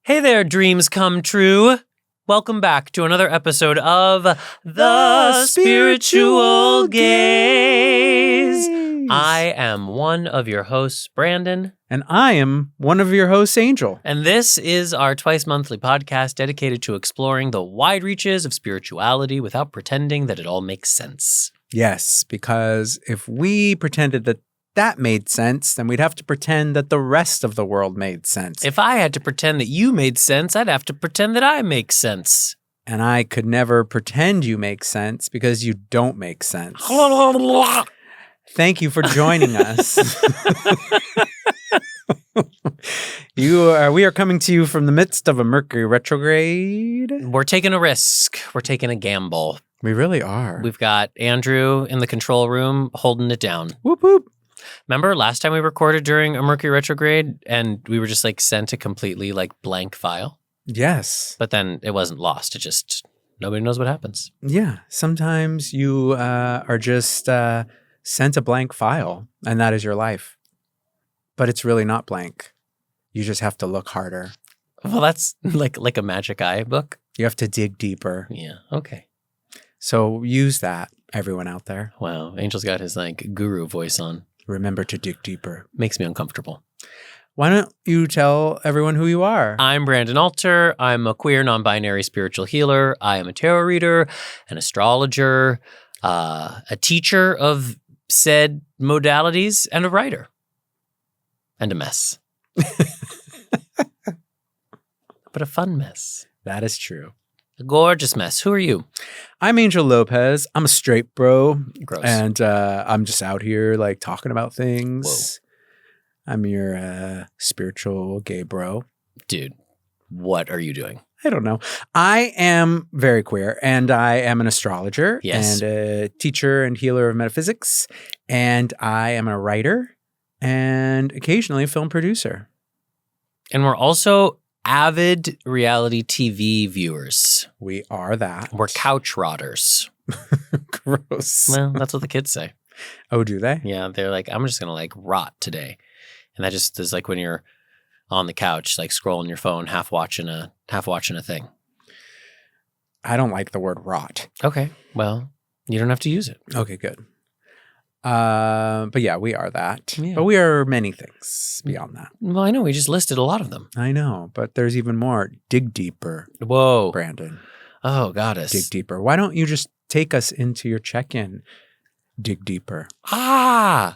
Hey there, dreams come true. Welcome back to another episode of The Spiritual Gaze. I am one of your hosts, Brandon. And I am one of your hosts, Angel. And this is our twice-monthly podcast dedicated to exploring the wide reaches of spirituality without pretending that it all makes sense. Yes, because if we pretended that made sense, then we'd have to pretend that the rest of the world made sense. If I had to pretend that you made sense, I'd have to pretend that I make sense. And I could never pretend you make sense because you don't make sense. Thank you for joining us. We are coming to you from the midst of a Mercury retrograde. We're taking a risk. We're taking a gamble. We really are. We've got Andrew in the control room holding it down. Whoop, whoop. Remember last time we recorded during a Mercury retrograde and we were just sent a completely blank file? Yes. But then it wasn't lost. It just, nobody knows what happens. Yeah. Sometimes you are just sent a blank file and that is your life. But it's really not blank. You just have to look harder. Well, that's like a magic eye book. You have to dig deeper. Yeah. Okay. So use that, everyone out there. Wow. Angel's got his guru voice on. Remember to dig deeper. Makes me uncomfortable. Why don't you tell everyone who you are? I'm Brandon Alter. I'm a queer, non-binary spiritual healer. I am a tarot reader, an astrologer, a teacher of said modalities, and a writer. And a mess. But a fun mess. That is true. A gorgeous mess. Who are you? I'm Angel Lopez. I'm a straight bro. Gross. And I'm just out here talking about things. Whoa. I'm your spiritual gay bro. Dude, what are you doing? I don't know. I am very queer and I am an astrologer Yes. and a teacher and healer of metaphysics. And I am a writer and occasionally a film producer. And we're also avid reality TV viewers. We are that. We're couch rotters. Gross. Well, that's what the kids say. Oh, do they? Yeah, they're I'm just going to rot today. And that just is when you're on the couch, scrolling your phone, half watching a thing. I don't like the word rot. Okay. Well, you don't have to use it. Okay, good. But yeah, we are that. Yeah. But we are many things beyond that. Well, I know. We just listed a lot of them. I know, but there's even more. Dig deeper, Whoa. Brandon. Oh, goddess. Dig deeper. Why don't you just take us into your check-in? Dig deeper. Okay.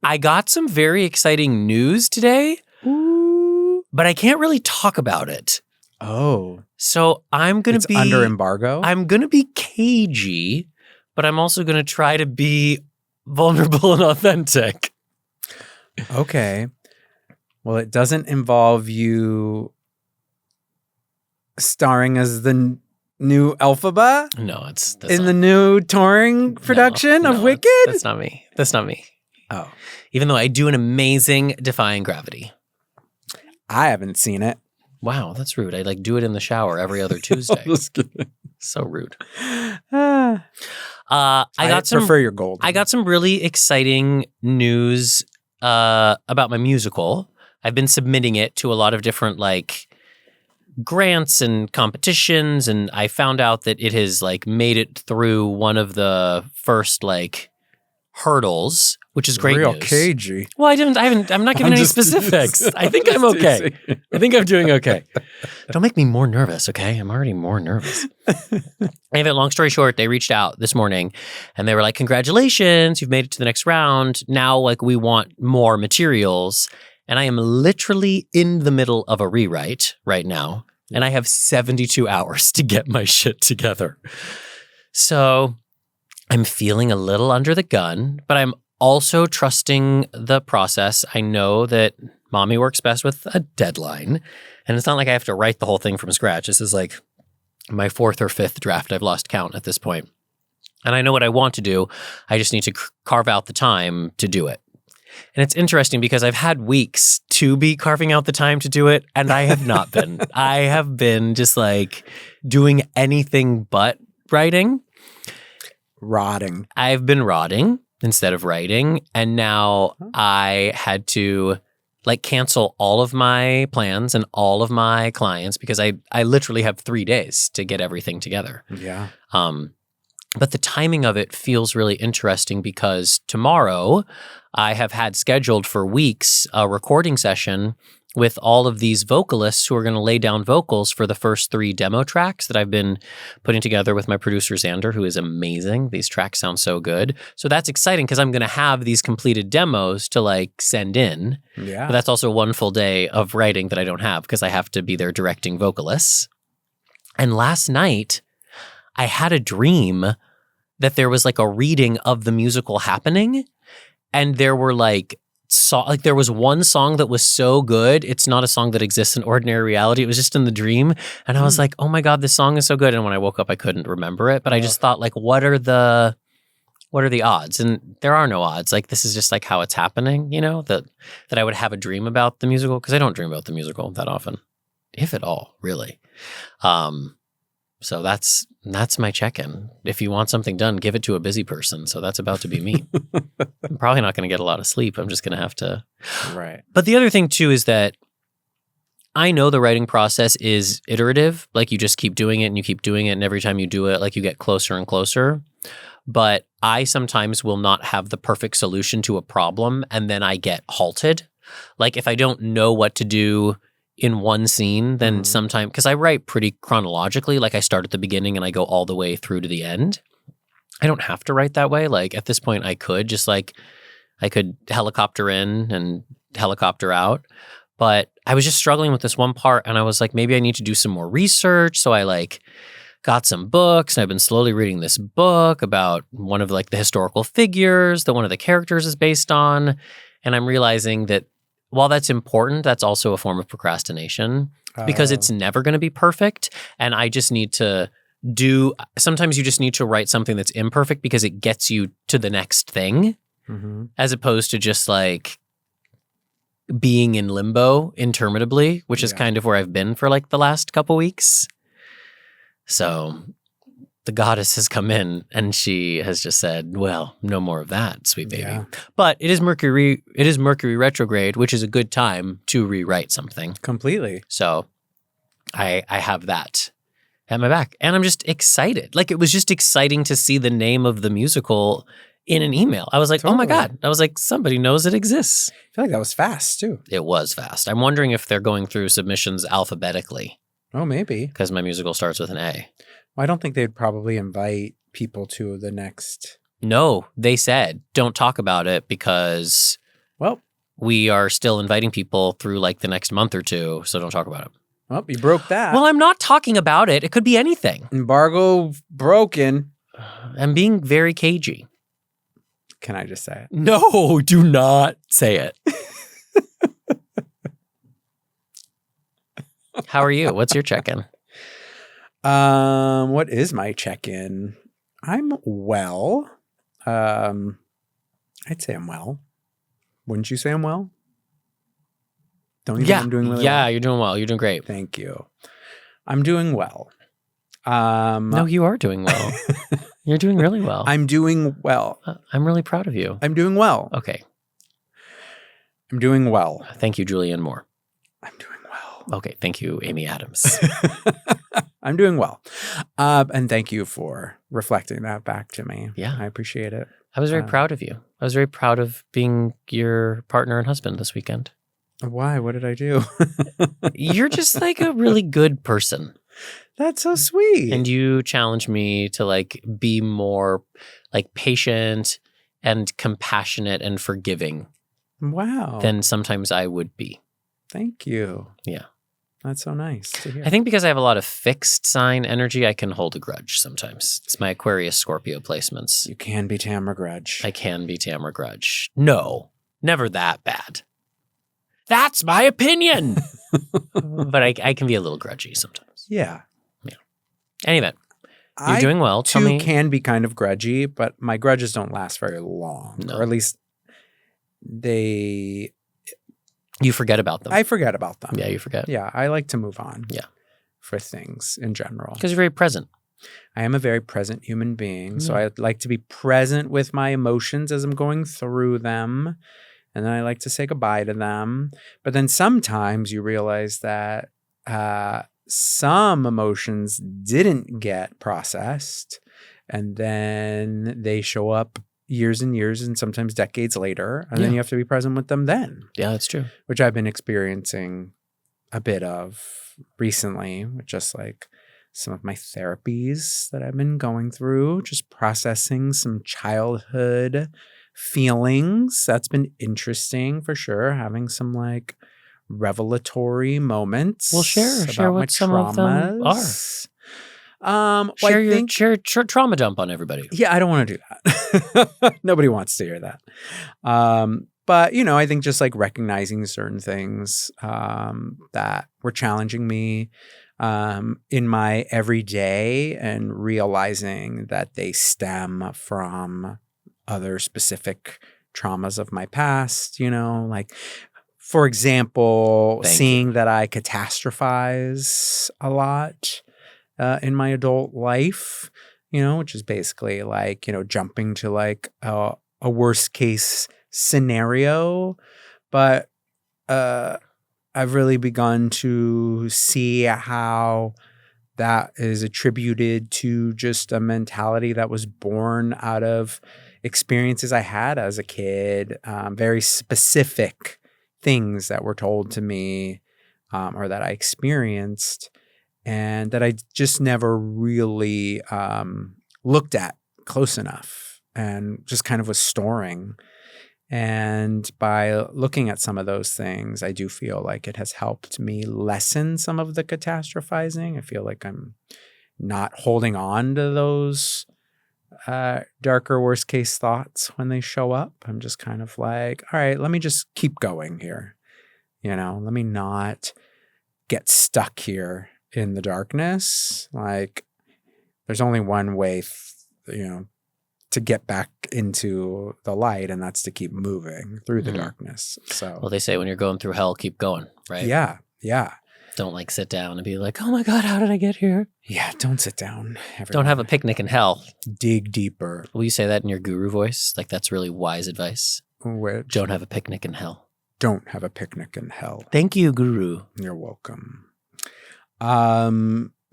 I got some very exciting news today, but I can't really talk about it. Oh. So I'm going to be under embargo? I'm going to be cagey, but I'm also going to try to be vulnerable and authentic. Okay. Well, it doesn't involve you starring as the new Elphaba? No, that's in the new touring production of Wicked? That's not me. That's not me. Oh. Even though I do an amazing Defying Gravity. I haven't seen it. Wow, that's rude. I do it in the shower every other Tuesday. Just kidding. So rude. I prefer your gold. I got some really exciting news about my musical. I've been submitting it to a lot of different grants and competitions, and I found out that it has made it through one of the first hurdles, which is great Real news. cagey. Well, I'm not giving any specifics. I think I'm okay. I think I'm doing okay. Don't make me more nervous, okay? I'm already more nervous. Anyway, long story short, they reached out this morning and they were like, congratulations, you've made it to the next round. Now, we want more materials. And I am literally in the middle of a rewrite right now. And I have 72 hours to get my shit together. So I'm feeling a little under the gun, but I'm also trusting the process. I know that mommy works best with a deadline. And it's not like I have to write the whole thing from scratch. This is my fourth or fifth draft. I've lost count at this point. And I know what I want to do. I just need to carve out the time to do it. And it's interesting because I've had weeks to be carving out the time to do it, and I have not been. I have been just doing anything but writing. Rotting. I've been rotting instead of writing, and now I had to like cancel all of my plans and all of my clients because I literally have 3 days to get everything together. Yeah. But the timing of it feels really interesting because tomorrow I have had scheduled for weeks a recording session with all of these vocalists who are going to lay down vocals for the first 3 demo tracks that I've been putting together with my producer, Xander, who is amazing. These tracks sound so good. So that's exciting because I'm going to have these completed demos to like send in. Yeah. But that's also one full day of writing that I don't have because I have to be there directing vocalists. And last night, I had a dream that there was like a reading of the musical happening, and there were like there was one song that was so good. It's not a song that exists in ordinary reality. It was just in the dream, and I was like, "Oh my god, this song is so good!" And when I woke up, I couldn't remember it. But I just thought, like, what are the odds? And there are no odds. Like, this is just like how it's happening. You know, that I would have a dream about the musical because I don't dream about the musical that often, if at all, really. So that's my check-in. If you want something done, give it to a busy person. So that's about to be me. I'm probably not going to get a lot of sleep. I'm just going to have to. Right. But the other thing too is that I know the writing process is iterative. Like you just keep doing it and you keep doing it. And every time you do it, like you get closer and closer. But I sometimes will not have the perfect solution to a problem. And then I get halted. Like if I don't know what to do in one scene, then sometimes, because I write pretty chronologically, like I start at the beginning and I go all the way through to the end. I don't have to write that way. Like at this point I could just like, I could helicopter in and helicopter out. But I was just struggling with this one part and I was like, maybe I need to do some more research. So I like got some books and I've been slowly reading this book about one of like the historical figures that one of the characters is based on. And I'm realizing that while that's important, that's also a form of procrastination because it's never going to be perfect. And I just need to sometimes you just need to write something that's imperfect because it gets you to the next thing as opposed to just like being in limbo interminably, which is kind of where I've been for like the last couple weeks. So the goddess has come in and she has just said, well, no more of that, sweet baby. Yeah. But it is Mercury retrograde, which is a good time to rewrite something. Completely. So I have that at my back. And I'm just excited. Like it was just exciting to see the name of the musical in an email. I was like, oh my God. I was like, somebody knows it exists. I feel like that was fast too. It was fast. I'm wondering if they're going through submissions alphabetically. Oh, maybe. Because my musical starts with an A. I don't think they'd probably invite people to the next. No, they said, don't talk about it because we are still inviting people through like the next month or two. So don't talk about it. Well, you broke that. Well, I'm not talking about it. It could be anything. Embargo broken. I'm being very cagey. Can I just say it? No, do not say it. How are you? What's your check-in? What is my check-in? I'm well. I'd say I'm well. Wouldn't you say I'm well? Don't you think I'm doing really well? Yeah, you're doing well. You're doing great. Thank you. I'm doing well. No, you are doing well. You're doing really well. I'm doing well. I'm really proud of you. I'm doing well. Okay. I'm doing well. Thank you, Julianne Moore. I'm doing well. Okay. Thank you, Amy Adams. I'm doing well. And thank you for reflecting that back to me. Yeah. I appreciate it. I was very proud of you. I was very proud of being your partner and husband this weekend. Why? What did I do? You're just like a really good person. That's so sweet. And you challenged me to like be more like patient and compassionate and forgiving. Wow. Than sometimes I would be. Thank you. Yeah. That's so nice to hear. I think because I have a lot of fixed sign energy, I can hold a grudge sometimes. It's my Aquarius Scorpio placements. You can be Tamara Grudge. I can be Tamara Grudge. No, never that bad. That's my opinion. But I can be a little grudgy sometimes. Yeah. Yeah. Anyway, you're doing well. Tell me. I can be kind of grudgy, but my grudges don't last very long. No. Or at least you forget about them. I forget about them. Yeah, you forget. Yeah, I like to move on. Yeah. For things in general. Because you're very present. I am a very present human being. So I like to be present with my emotions as I'm going through them. and then I like to say goodbye to them. But then sometimes you realize that some emotions didn't get processed, and then they show up years and years and sometimes decades later, and then you have to be present with them then. Yeah, that's true. Which I've been experiencing a bit of recently with just like some of my therapies that I've been going through, just processing some childhood feelings. That's been interesting for sure, having some like revelatory moments. Well, share what some of them are. Share trauma dump on everybody. Yeah, I don't want to do that. Nobody wants to hear that. But, you know, I think just like recognizing certain things that were challenging me in my everyday and realizing that they stem from other specific traumas of my past, you know, like, for example, seeing that I catastrophize a lot in my adult life, you know, which is basically like, you know, jumping to like a worst case scenario. But I've really begun to see how that is attributed to just a mentality that was born out of experiences I had as a kid, very specific things that were told to me or that I experienced, and that I just never really looked at close enough and just kind of was storing. And by looking at some of those things, I do feel like it has helped me lessen some of the catastrophizing. I feel like I'm not holding on to those darker worst case thoughts when they show up. I'm just kind of like, all right, let me just keep going here. You know, let me not get stuck here in the darkness. Like, there's only one way, to get back into the light, and that's to keep moving through the darkness. So, well, they say when you're going through hell, keep going, right? Yeah. Don't like sit down and be like, oh my God, how did I get here? Yeah, don't sit down. Everyone. Don't have a picnic in hell. Dig deeper. Will you say that in your guru voice? Like, that's really wise advice. Which? Don't have a picnic in hell. Don't have a picnic in hell. Thank you, guru. You're welcome.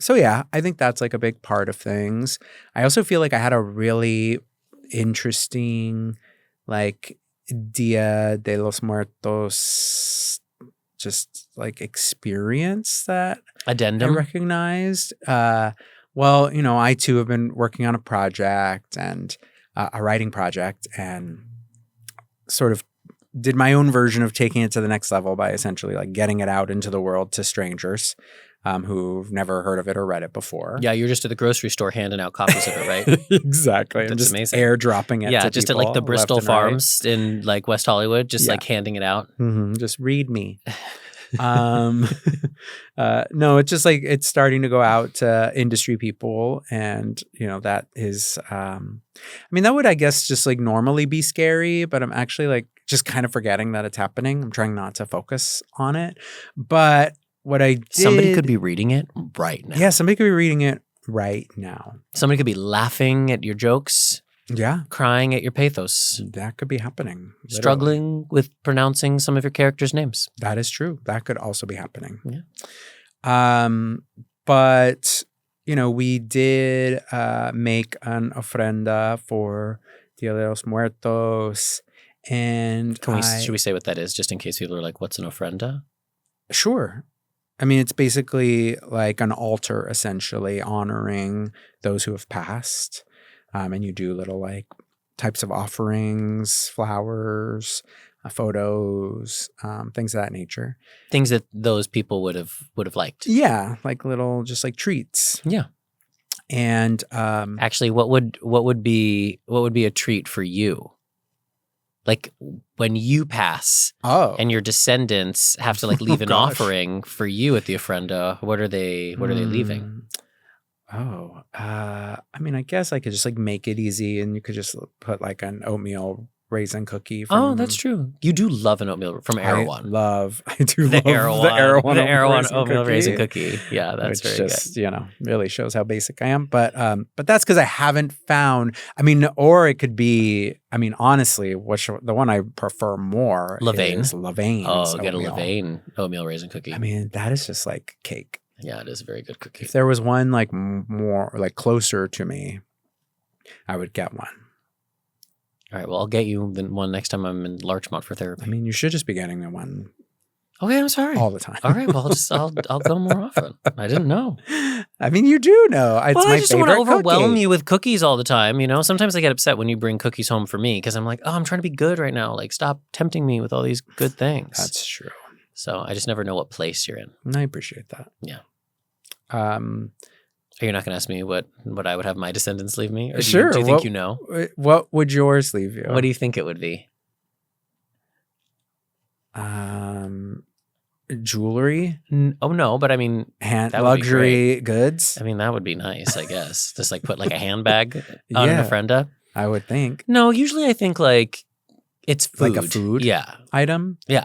So yeah, I think that's like a big part of things. I also feel like I had a really interesting, like, Dia de los Muertos, just like experience that Addendum. I recognized. Well, you know, I too have been working on a project and a writing project, and sort of did my own version of taking it to the next level by essentially like getting it out into the world to strangers who've never heard of it or read it before. Yeah, you're just at the grocery store handing out copies of it, right? Exactly. That's I'm just amazing. Airdropping it to just people at like the Bristol left and right. Farms in like West Hollywood, just like handing it out. Mm-hmm. Just read me. No, it's just like it's starting to go out to industry people, and you know that is I mean, that would, I guess, just like normally be scary, but I'm actually like just kind of forgetting that it's happening. I'm trying not to focus on it. But what I did, somebody could be reading it right now. Yeah, somebody could be reading it right now. Somebody could be laughing at your jokes. Yeah. Crying at your pathos. That could be happening. Literally. Struggling with pronouncing some of your characters' names. That is true. That could also be happening. Yeah. But, you know, we did make an ofrenda for Dia de los Muertos. And should we say what that is, just in case people are like, what's an ofrenda? Sure. I mean, it's basically like an altar, essentially, honoring those who have passed. And you do little like types of offerings, flowers, photos, things of that nature. Things that those people would have liked. Yeah, like little, just like treats. Yeah. And actually, what would be a treat for you? Like when you pass, and your descendants have to like leave an offering for you at the ofrenda. What are they leaving? I mean, I guess I could just like make it easy, and you could just put like an oatmeal raisin cookie. Oh, that's true. You do love an oatmeal from Erewhon. I do love the Erewhon oatmeal raisin cookie. Yeah, that's which very just, good. Really shows how basic I am. But that's because I haven't found, or it could be, honestly, the one I prefer more Levain. is Levain's Oh, get a oatmeal. Levain oatmeal raisin cookie. That is just like cake. Yeah, it is a very good cookie. If there was one like more like closer to me, I would get one. All right, well, I'll get you the one next time I'm in Larchmont for therapy. You should just be getting the one. Okay, I'm sorry. All the time. All right, well, I'll go more often. I didn't know. You do know. It's well, my I just don't want to overwhelm cookie. you with cookies all the time. Sometimes I get upset when you bring cookies home for me because I'm like, oh, I'm trying to be good right now. Like, stop tempting me with all these good things. That's true. So I just never know what place you're in. I appreciate that. Yeah. You're not going to ask me what I would have my descendants leave me? Or sure. Do you think you know? What would yours leave you? What do you think it would be? Jewelry? Oh, no, but luxury goods? That would be nice, I guess. Just like put like a handbag on an ofrenda. I would think. No, usually I think like it's food. Like a food item? Yeah.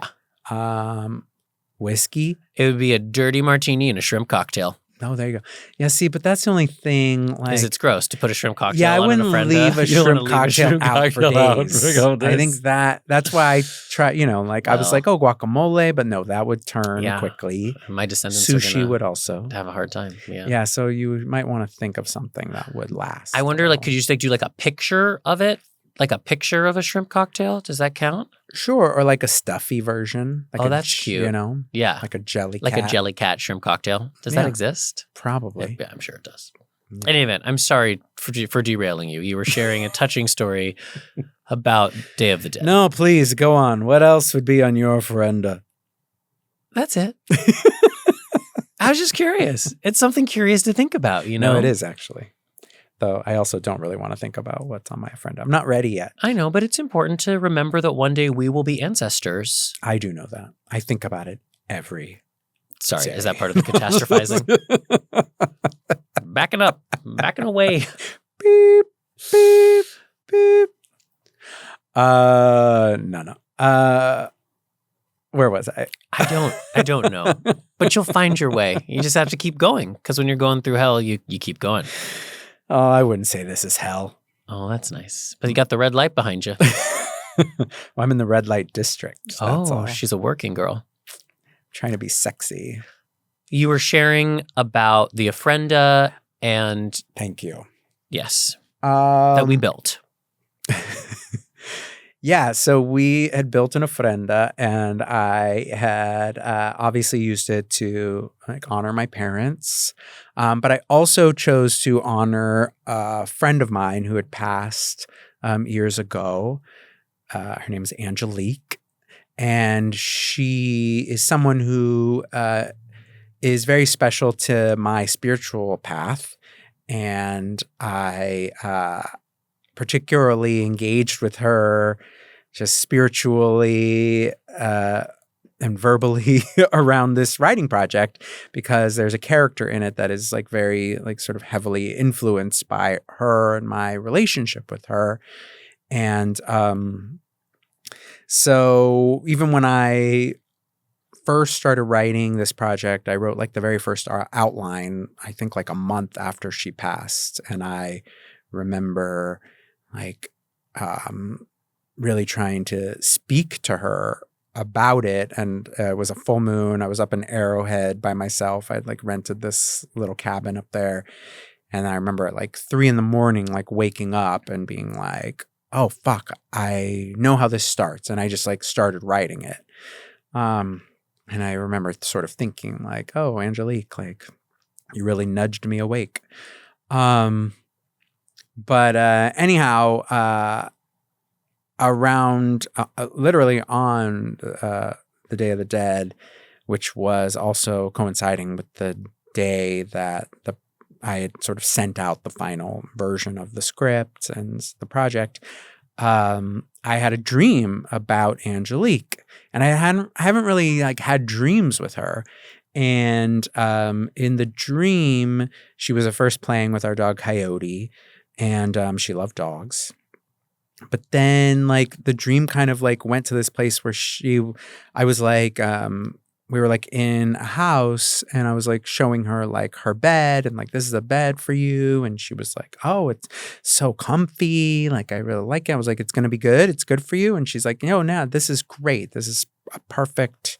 Whiskey? It would be a dirty martini and a shrimp cocktail. Oh, there you go. Yeah, see, but that's the only thing. Like, it's gross to put a shrimp cocktail. Yeah, I on wouldn't an leave a shrimp cocktail out for days. I think that's why I try. I was like, guacamole, but no, that would turn quickly. My descendants sushi would also have a hard time. Yeah, yeah. So you might want to think of something that would last. I wonder, could you just do like a picture of it? Like a picture of a shrimp cocktail? Does that count? Sure. Or like a stuffy version. That's cute. Yeah. Like a jelly cat. Like a jelly cat shrimp cocktail. Does that exist? Probably. Yeah, I'm sure it does. In any event, I'm sorry for derailing you. You were sharing a touching story about Day of the Dead. No, please, go on. What else would be on your ofrenda? That's it. I was just curious. It's something curious to think about, No, it is actually. Though I also don't really want to think about what's on my ofrenda. I'm not ready yet. I know, but it's important to remember that one day we will be ancestors. I do know that. I think about it every day. Is that part of the catastrophizing? Backing up. Backing away. Beep, beep, beep. No. Where was I? I don't know. But you'll find your way. You just have to keep going. Because when you're going through hell, you keep going. Oh, I wouldn't say this is hell. Oh, that's nice. But you got the red light behind you. Well, I'm in the red light district. So that's all. She's a working girl. Trying to be sexy. You were sharing about the ofrenda and... Thank you. Yes. That we built. Yeah, so we had built an ofrenda, and I had obviously used it to honor my parents, but I also chose to honor a friend of mine who had passed years ago. Her name is Angelique, and she is someone who is very special to my spiritual path, and I particularly engaged with her just spiritually and verbally around this writing project because there's a character in it that is very sort of heavily influenced by her and my relationship with her. And so even when I first started writing this project, I wrote the very first outline, I think a month after she passed. And I remember really trying to speak to her about it. And it was a full moon. I was up in Arrowhead by myself. I'd rented this little cabin up there. And I remember at 3 a.m, waking up and being oh, fuck, I know how this starts. And I just started writing it. And I remember sort of thinking oh, Angelique, you really nudged me awake. But anyhow, around literally on the Day of the Dead, which was also coinciding with the day that I had sort of sent out the final version of the script and the project, I had a dream about Angelique, and I haven't really had dreams with her. And in the dream, she was at first playing with our dog Coyote. And she loved dogs. But then like the dream kind of like went to this place where I was like, we were like in a house and I was like showing her like her bed and like, this is a bed for you. And she was like, oh, it's so comfy. Like, I really like it. I was like, it's going to be good. It's good for you. And she's like, no, this is great. This is a perfect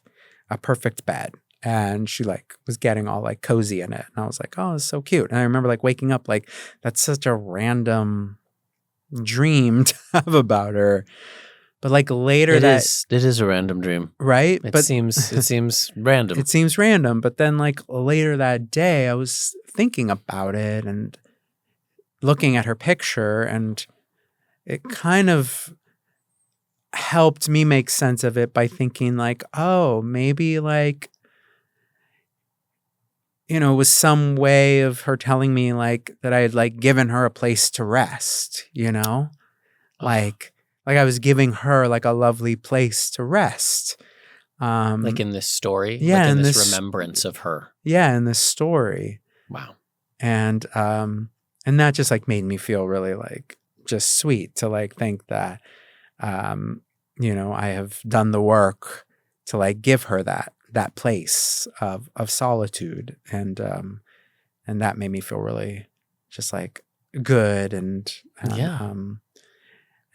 bed. And she like was getting all like cozy in it. And I was like, oh, it's so cute. And I remember like waking up like, that's such a random dream to have about her. But like later it is a random dream. Right? It seems random. It seems random. But then like later that day, I was thinking about it and looking at her picture, and it kind of helped me make sense of it by thinking like, oh, maybe like, it was some way of her telling me like that I had like given her a place to rest, like I was giving her like a lovely place to rest. Like in this story? Yeah. Like in this remembrance of her. Yeah. In this story. Wow. And that just like made me feel really like just sweet to like think that, I have done the work to like give her that place of solitude. And that made me feel really just like good. And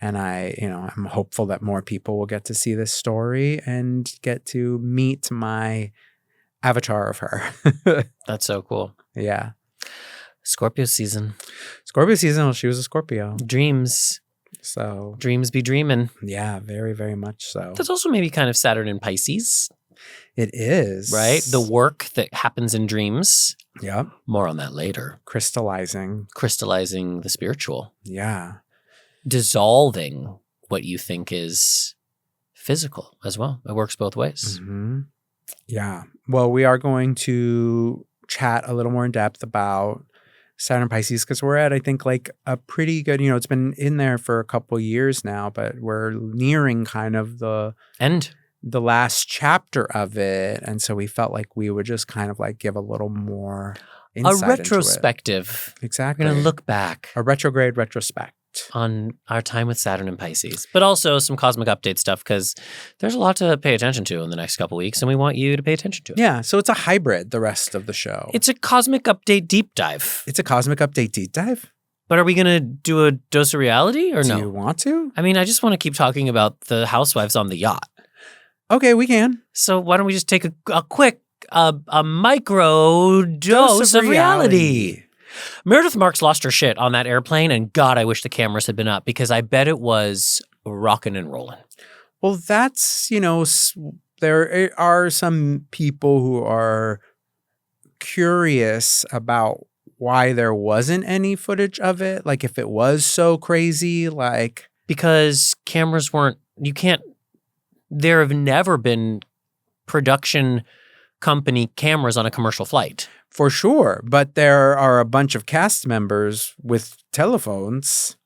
I'm hopeful that more people will get to see this story and get to meet my avatar of her. That's so cool. Yeah. Scorpio season. Well, she was a Scorpio. Dreams. So dreams be dreaming. Yeah, very, very much so. That's also maybe kind of Saturn in Pisces. It is. Right? The work that happens in dreams. Yep. More on that later. Crystallizing the spiritual. Yeah. Dissolving what you think is physical as well. It works both ways. Mm-hmm. Yeah. Well, we are going to chat a little more in depth about Saturn Pisces because we're at, I think, like a pretty good, it's been in there for a couple years now, but we're nearing kind of the last chapter of it. And so we felt like we would just kind of like give a little more insight a retrospective. Into it. Exactly. We're going to look back. A retrograde retrospect. On our time with Saturn and Pisces, but also some cosmic update stuff because there's a lot to pay attention to in the next couple weeks, and we want you to pay attention to it. Yeah, so it's a hybrid, the rest of the show. It's a cosmic update deep dive. But are we going to do a dose of reality or no? Do you want to? I mean, I just want to keep talking about the housewives on the yacht. Okay, we can. So why don't we just take a quick, a micro dose of reality. Meredith Marks lost her shit on that airplane, and God, I wish the cameras had been up because I bet it was rocking and rolling. Well, that's, there are some people who are curious about why there wasn't any footage of it. Like if it was so crazy, like. Because cameras there have never been production company cameras on a commercial flight. For sure. But there are a bunch of cast members with telephones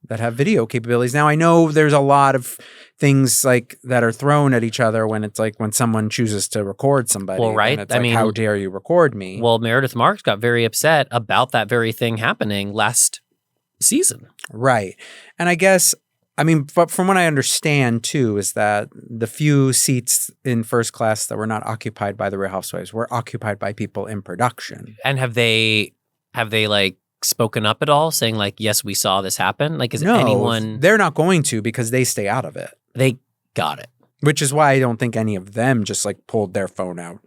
that have video capabilities. Now, I know there's a lot of things like that are thrown at each other when it's like when someone chooses to record somebody. Well, right. And it's like, how dare you record me? Well, Meredith Marks got very upset about that very thing happening last season. Right. And I guess, but from what I understand too, is that the few seats in first class that were not occupied by the Real Housewives were occupied by people in production. And have they like spoken up at all, saying like, yes, we saw this happen? Like, is anyone? They're not going to because they stay out of it. They got it. Which is why I don't think any of them just like pulled their phone out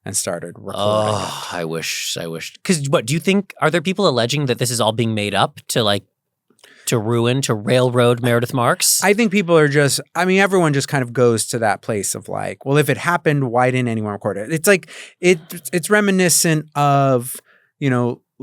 and started recording it. I wish. Because do you think, are there people alleging that this is all being made up to railroad Meredith Marks? I think people are just, everyone just kind of goes to that place of like, well, if it happened, why didn't anyone record it? It's like, it's reminiscent of,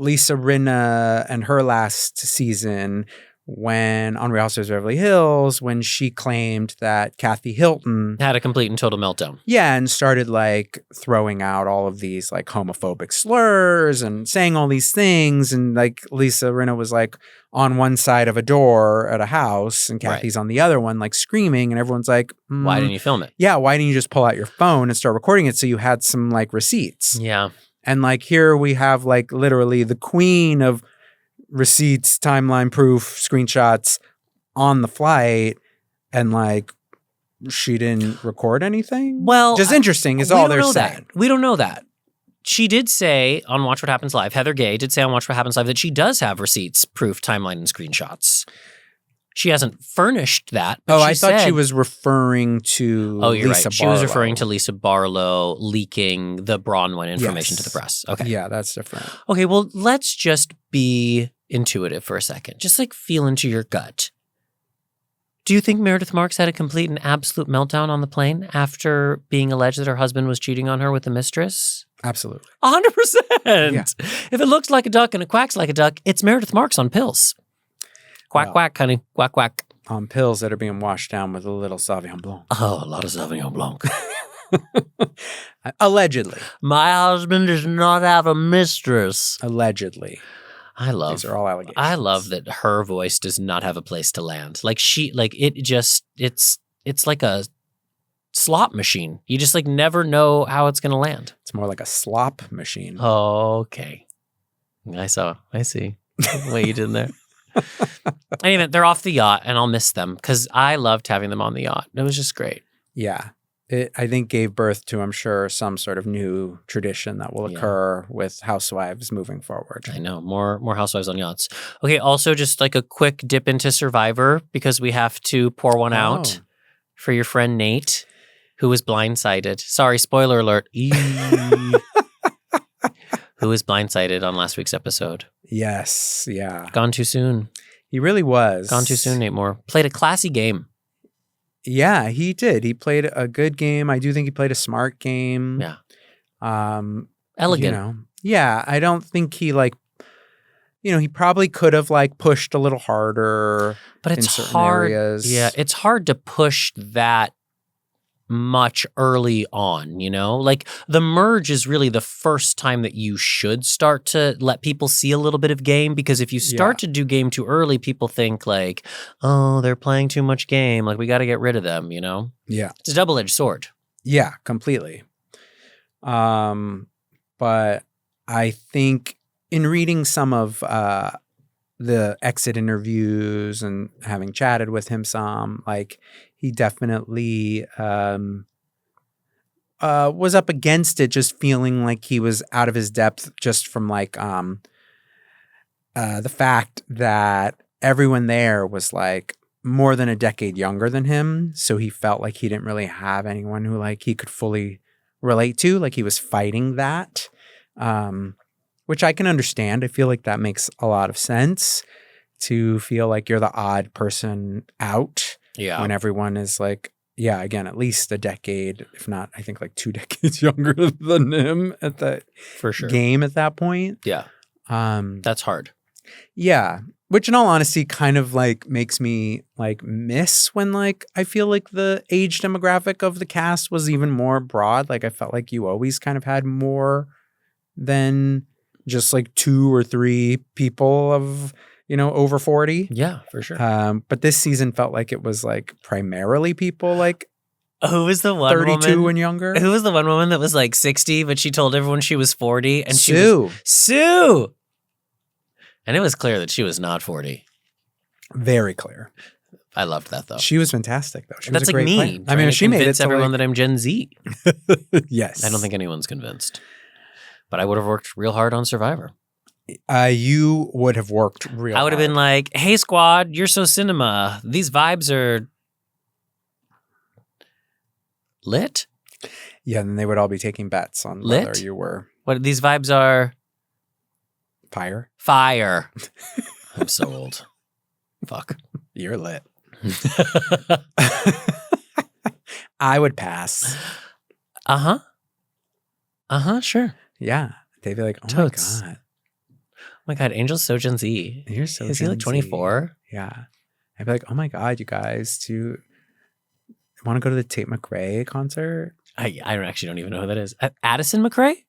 Lisa Rinna and her last season when on Real Housewives of Beverly Hills, when she claimed that Kathy Hilton had a complete and total meltdown. Yeah, and started like throwing out all of these like homophobic slurs and saying all these things. And like Lisa Rinna was like on one side of a door at a house and Kathy's on the other one, like screaming. And everyone's like, why didn't you film it? Yeah, why didn't you just pull out your phone and start recording it so you had some like receipts? Yeah. And like here we have like literally the queen of receipts, timeline proof, screenshots on the flight and like she didn't record anything? Well, just interesting is all they're saying. We don't know that. She did say on Watch What Happens Live, Heather Gay did say on Watch What Happens Live that she does have receipts, proof, timeline, and screenshots. She hasn't furnished that. Oh, I thought she was referring to you're Lisa right. She Barlow. was referring to Lisa Barlow leaking the Bronwyn information to the press. Okay. Yeah, that's different. Okay, well, let's just be intuitive for a second. Just like feel into your gut. Do you think Meredith Marks had a complete and absolute meltdown on the plane after being alleged that her husband was cheating on her with a mistress? Absolutely. 100%. Yeah. If it looks like a duck and it quacks like a duck, it's Meredith Marks on pills. Quack, quack, honey. Quack, quack. On pills that are being washed down with a little Sauvignon Blanc. Oh, a lot of Sauvignon Blanc. Allegedly. My husband does not have a mistress. Allegedly. These are all allegations. I love that her voice does not have a place to land. Like it's like a slot machine. You just like never know how it's going to land. It's more like a slop machine. Okay. I see what you did there. Anyway, they're off the yacht and I'll miss them because I loved having them on the yacht. It was just great. Yeah. It, I think, gave birth to, I'm sure, some sort of new tradition that will occur with housewives moving forward. I know. More housewives on yachts. Okay, also just like a quick dip into Survivor because we have to pour one out for your friend Nate, who was blindsided. Sorry, spoiler alert. Who was blindsided on last week's episode. Yes, yeah. Gone too soon. He really was. Gone too soon, Nate Moore. Played a classy game. Yeah, he did. He played a good game. I do think he played a smart game. Yeah. Elegant. You know, yeah, I don't think he he probably could have pushed a little harder. But it's in certain hard. areas. Yeah, it's hard to push that much early on, Like the merge is really the first time that you should start to let people see a little bit of game, because if you start to do game too early, people think like, oh, they're playing too much game. Like we got to get rid of them, Yeah. It's a double-edged sword. Yeah, completely. But I think in reading some of the exit interviews and having chatted with him some, he definitely was up against it, just feeling like he was out of his depth just from the fact that everyone there was more than a decade younger than him. So he felt like he didn't really have anyone who he could fully relate to. He was fighting that, which I can understand. I feel like that makes a lot of sense, to feel like you're the odd person out. Yeah. When everyone is again, at least a decade, if not, I think 2 decades younger than him at the For sure. game at that point. Yeah. That's hard. Yeah. Which in all honesty kind of makes me miss when I feel like the age demographic of the cast was even more broad. I felt like you always kind of had more than just 2 or 3 people of over 40. Yeah, for sure. But this season felt like it was primarily people who was the one 32 woman, and younger. Who was the one woman that was 60, but she told everyone she was 40? And Sue. Sue! And it was clear that she was not 40. Very clear. I loved that, though. She was fantastic, though. She was That's a great me. player. I mean, she made it to everyone that I'm Gen Z. Yes. I don't think anyone's convinced. But I would have worked real hard on Survivor. You would have worked real hard. I would have been like, hey, squad, you're so cinema. These vibes are lit. Yeah, then they would all be taking bets on Lit? whether you were What these vibes are? fire. Fire. I'm so old. Fuck. You're lit. I would pass. Uh-huh. Uh-huh, sure. Yeah. They'd be like, oh Totes. my God. Oh my God, Angel's so Gen Z. You're so Is he Gen Z. 24? Yeah. I'd be like, oh my God, you guys, do you want to go to the Tate McRae concert? I actually don't even know who that is. Addison McRae?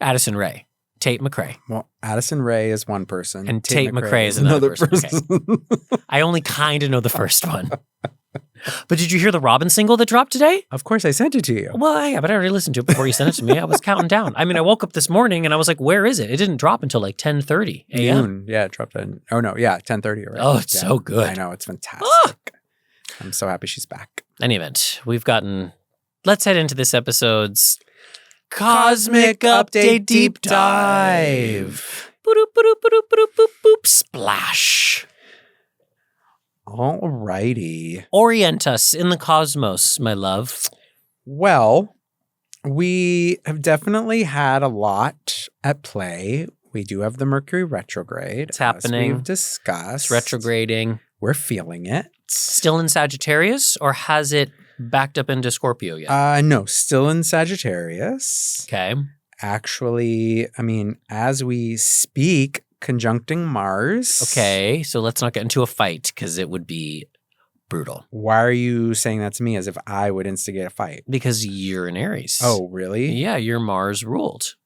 Addison Rae. Tate McRae. Well, Addison Rae is one person. And Tate McRae is another person. Okay. I only kind of know the first one. But did you hear the Robin single that dropped today? Of course, I sent it to you. Well, yeah, but I already listened to it before you sent it to me. I was counting down. I mean, I woke up this morning and I was like, where is it? It didn't drop until like 10:30 a.m. Noon. Yeah, it dropped in. Oh, no. Yeah, 10:30 already. Oh, it's so good. I know. It's fantastic. I'm so happy she's back. Any event, let's head into this episode's Cosmic Update Deep Dive. Boop, boop, boop, boop, boop, boop, splash. Alrighty. Orient us in the cosmos, my love. Well, we have definitely had a lot at play. We do have the Mercury retrograde. It's happening. As we've discussed. It's retrograding. We're feeling it. Still in Sagittarius, or has it backed up into Scorpio yet? No, still in Sagittarius. Okay. Actually, I mean, as we speak, conjuncting Mars. Okay, so let's not get into a fight because it would be brutal. Why are you saying that to me as if I would instigate a fight? Because you're in Aries. Oh, really? Yeah, you're Mars ruled.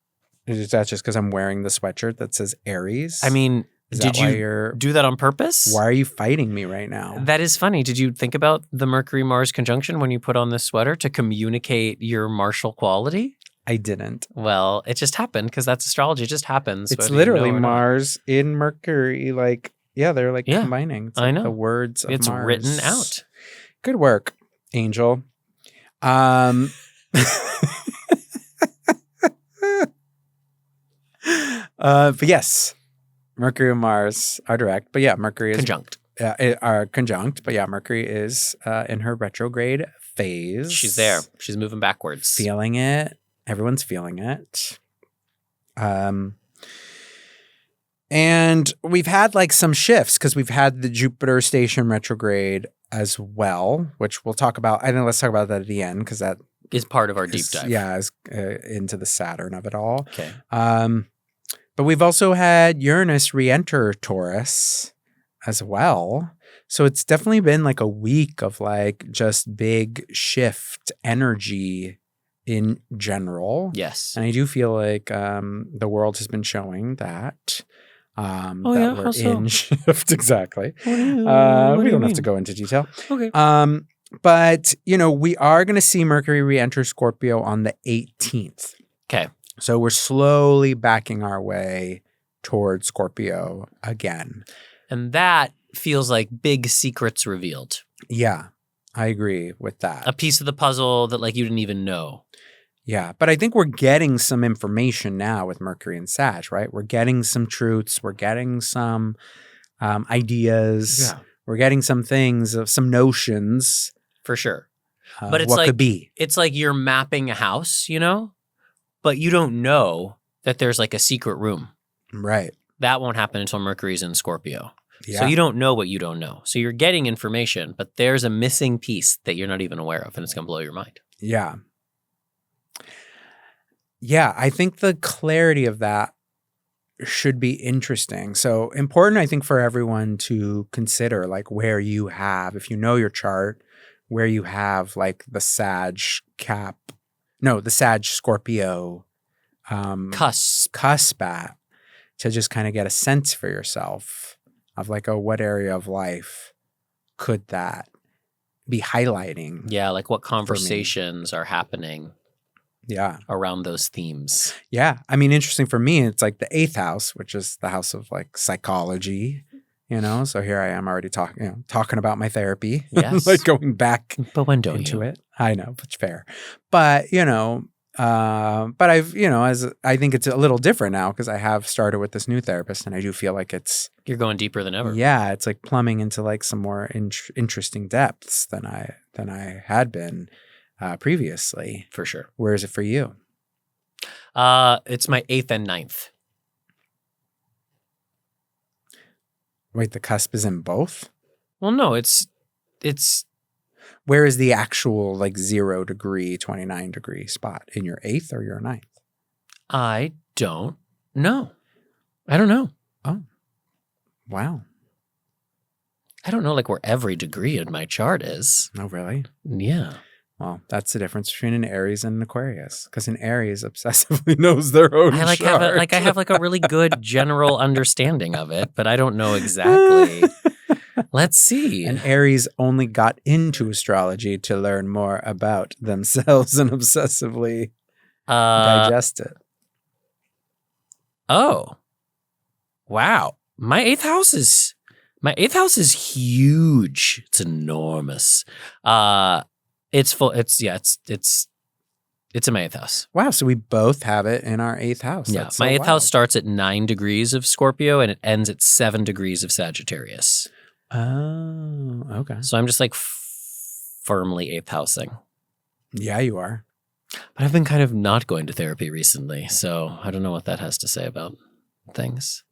Is that just because I'm wearing the sweatshirt that says Aries? I mean, did you you're... do that on purpose? Why are you fighting me right now? That is funny. Did you think about the Mercury-Mars conjunction when you put on this sweater to communicate your martial quality? I didn't. Well, it just happened because that's astrology. It just happens. It's literally Mars in Mercury. Like, yeah, they're like combining. It's like I know. the words of It's Mars. written out. Good work, Angel. But yes, Mercury and Mars are direct. But yeah, Mercury is conjunct. Are conjunct. But yeah, Mercury is in her retrograde phase. She's there. She's moving backwards. Feeling it. Everyone's feeling it. And we've had like some shifts because we've had the Jupiter station retrograde as well, which we'll talk about. I think let's talk about that at the end because that is part of our deep dive. Yeah, is into the Saturn of it all. Okay. But we've also had Uranus re-enter Taurus as well. So it's definitely been like a week of like just big shift energy in general. Yes. And I do feel like the world has been showing that. How so? In shift. Exactly. We don't have to go into detail. Okay. But, we are going to see Mercury re-enter Scorpio on the 18th. Okay. So we're slowly backing our way towards Scorpio again. And that feels like big secrets revealed. Yeah, I agree with that. A piece of the puzzle that like you didn't even know. Yeah, but I think we're getting some information now with Mercury and Sag, right? We're getting some truths. We're getting some ideas. Yeah. We're getting some things, some notions. For sure. But it's what like, could be. It's like you're mapping a house, but you don't know that there's like a secret room. Right. That won't happen until Mercury's in Scorpio. Yeah. So you don't know what you don't know. So you're getting information, but there's a missing piece that you're not even aware of, and it's going to blow your mind. Yeah. Yeah, I think the clarity of that should be interesting. So important, I think, for everyone to consider, like where you have, if you know your chart, where you have like the Sag Scorpio cusp at, to just kind of get a sense for yourself of like, what area of life could that be highlighting? Yeah, like what conversations are happening around those themes. Yeah. I mean, interesting for me, it's like the 8th house, which is the house of like psychology, So here I am already talking about my therapy. Yes. Like going back but when don't into you? it. I know, it's fair. But, but I've, as I think it's a little different now because I have started with this new therapist and I do feel like you're going deeper than ever. Yeah. It's like plumbing into like some more interesting depths than I had been previously. For sure. Where is it for you? It's my 8th and 9th. Wait, the cusp is in both? Well, no, it's. Where is the actual like 0 degree, 29 degree spot? In your 8th or your 9th? I don't know. I don't know. Oh, wow. I don't know like where every degree in my chart is. Oh, really? Yeah. Well, that's the difference between an Aries and an Aquarius. Because an Aries obsessively knows their own chart. I have like a really good general understanding of it, but I don't know exactly. Let's see. And Aries only got into astrology to learn more about themselves and obsessively digest it. Oh. Wow. My eighth house is huge. It's enormous. It's full. It's in my eighth house. Wow. So we both have it in our eighth house. Yeah. That's so My eighth wild. house starts at 9 degrees of Scorpio and it ends at 7 degrees of Sagittarius. Oh, okay. So I'm just like firmly eighth housing. Yeah, you are. But I've been kind of not going to therapy recently. So I don't know what that has to say about things.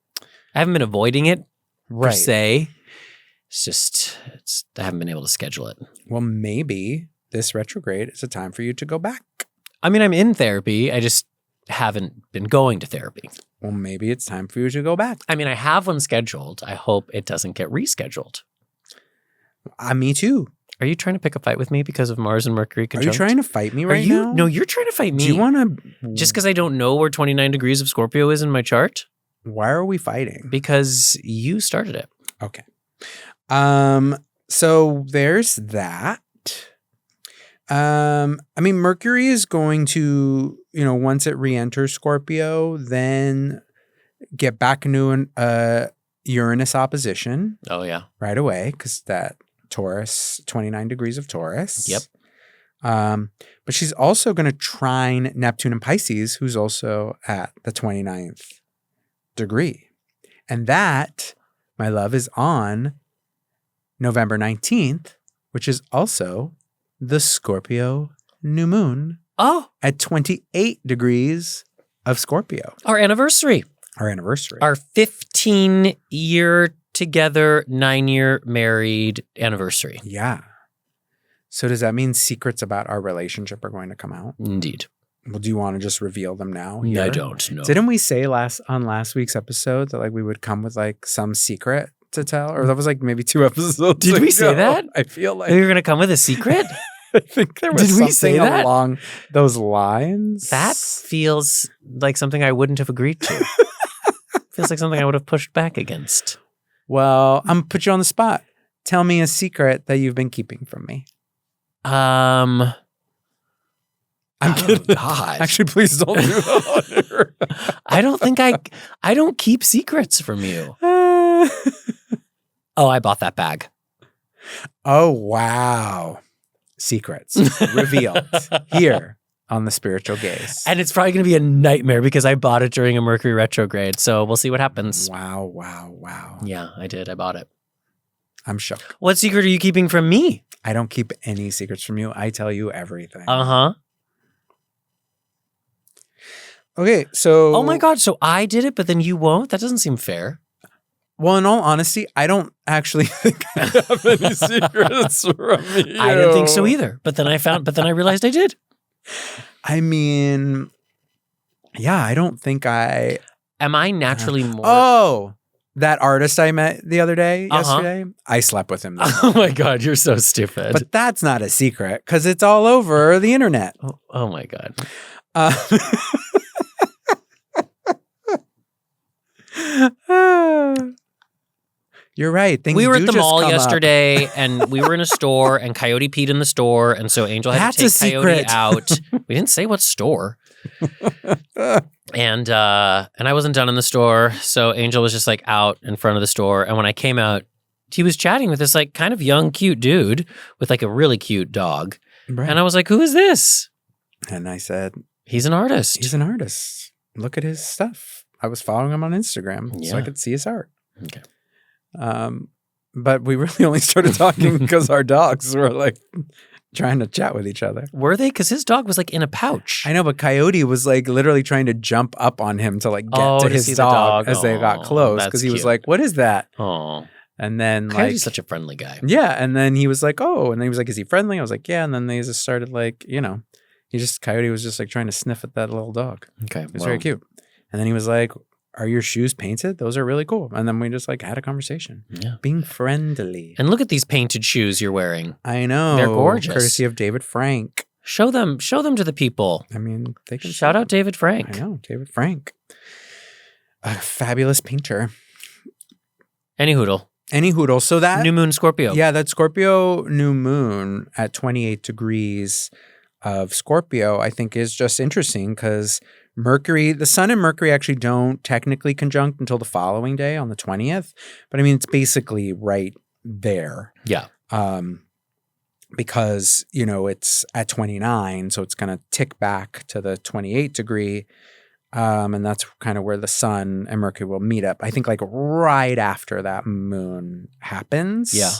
I haven't been avoiding it per se. It's just, I haven't been able to schedule it. Well, maybe this retrograde is a time for you to go back. I mean, I'm in therapy. I just haven't been going to therapy. Well, maybe it's time for you to go back. I mean, I have one scheduled. I hope it doesn't get rescheduled. Me too. Are you trying to pick a fight with me because of Mars and Mercury conjunct? Are you trying to fight me right now? No, you're trying to fight me. Do you want to... Just because I don't know where 29 degrees of Scorpio is in my chart? Why are we fighting? Because you started it. Okay. So there's that. I mean, Mercury is going to, once it re-enters Scorpio, then get back into an Uranus opposition. Oh, yeah. Right away, because that Taurus, 29 degrees of Taurus. Yep. But she's also going to trine Neptune and Pisces, who's also at the 29th degree. And that, my love, is on November 19th, which is also the Scorpio new moon. Oh. At 28 degrees of Scorpio. Our anniversary. Our anniversary. Our 15-year together, 9-year married anniversary. Yeah. So does that mean secrets about our relationship are going to come out? Indeed. Well, do you want to just reveal them now? Here? I don't know. Didn't we say on last week's episode that we would come with some secret to tell? Or that was maybe 2 episodes Did ago. we say that? I feel like you were going to come with a secret? I think there was Did we say something that? along those lines. That feels like something I wouldn't have agreed to. Feels like something I would have pushed back against. Well, I'm going to put you on the spot. Tell me a secret that you've been keeping from me. I'm kidding. God. Actually, please don't do that. I don't think I don't keep secrets from you. Oh, I bought that bag. Oh, wow. Secrets revealed here on the Spiritual Gaze. And it's probably going to be a nightmare because I bought it during a Mercury retrograde. So we'll see what happens. Wow. Yeah, I did. I bought it. I'm shook. What secret are you keeping from me? I don't keep any secrets from you. I tell you everything. Uh-huh. Okay, so... Oh my God, so I did it, but then you won't? That doesn't seem fair. Well, in all honesty, I don't actually think I have any secrets from you. I didn't think so either. But then I realized I did. I mean, yeah, I don't think I... Am I naturally more... Oh, that artist I met the other day, yesterday, I slept with him. Oh my God, you're so stupid. But that's not a secret because it's all over the internet. Oh my God. You're right. We were at the mall yesterday and we were in a store and Coyote peed in the store. And so Angel had to take Coyote out. We didn't say what store. And I wasn't done in the store. So Angel was just out in front of the store. And when I came out, he was chatting with this kind of young, cute dude with a really cute dog. Right. And I was like, who is this? And I said, he's an artist. He's an artist. Look at his stuff. I was following him on Instagram so I could see his art. Okay. But we really only started talking because our dogs were trying to chat with each other. Were they? Because his dog was in a pouch. I know, but Coyote was literally trying to jump up on him to get to his dog as they got close because he was like, "What is that?" Oh. And then Coyote's such a friendly guy. Yeah, and then he was like, "Oh," and then he was like, "Is he friendly?" I was like, "Yeah," and then they just started Coyote was just trying to sniff at that little dog. Okay, it was very cute. And then he was like, "Are your shoes painted? Those are really cool." And then we just had a conversation. Yeah. Being friendly. And look at these painted shoes you're wearing. I know. They're gorgeous. Courtesy of David Frank. Show them to the people. I mean, they can shout out David Frank. I know, David Frank. A fabulous painter. Any hoodle. Any hoodle. So that New moon Scorpio. Yeah, that Scorpio new moon at 28 degrees of Scorpio, I think is just interesting because Mercury, the sun and Mercury actually don't technically conjunct until the following day on the 20th. But I mean, it's basically right there. Yeah. Because, it's at 29, so it's going to tick back to the 28 degree. And that's kind of where the sun and Mercury will meet up. I think like right after that moon happens. Yeah.